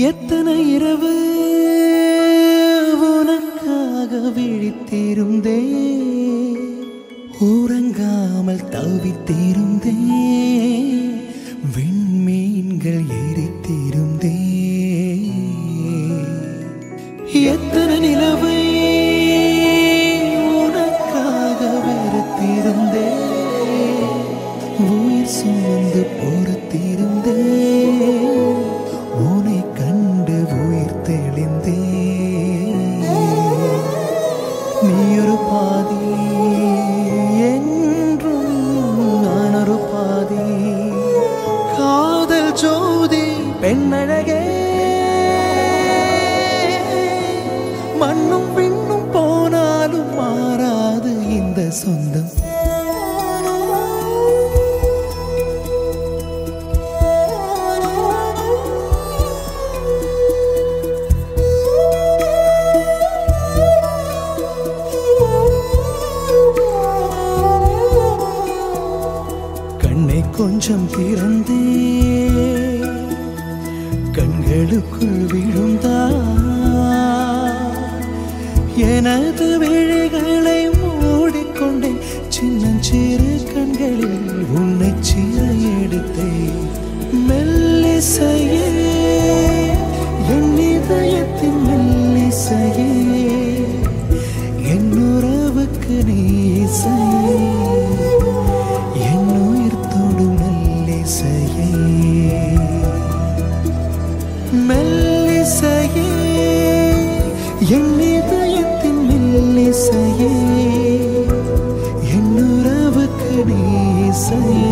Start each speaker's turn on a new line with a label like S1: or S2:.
S1: எத்தனை இரவு உனக்காக விழித்திருந்தே உறங்காமல் தவித்திருந்தே விண்மீன்கள் எரித்திருந்தே எத்தனை நிலவை உனக்காக வெறுத்திருந்தே உயிர் சுமந்து பொறுத்திருந்தே உன்னை கண்டு உயிர் தெளிந்தே நீ ஒரு பாதி என்றும் நான் ஒரு பாதி காதல் ஜோதி பெண்ணழகே மண்ணும் பின்னும் போனாலும் மாறாது இந்த சொந்தம் கண்ணை கொஞ்சம் திறந்தே கண்களுக்குள் விழுந்தா எனது விழிகளை மூடிக்கொண்டேன் சின்னஞ்சிறு கண்களில் உன்னை சீர எடுத்தேன் மெல்லிசையே என் இதயத்தின் மெல்லிசையே என் உறவுக்கு நீ இசையே என் உயிர் தொடும் மெல்லிசையே மெல்லிசையே என் இதயத்தின் மெல்லிசையே என் உறவுக்கு நீ இசையே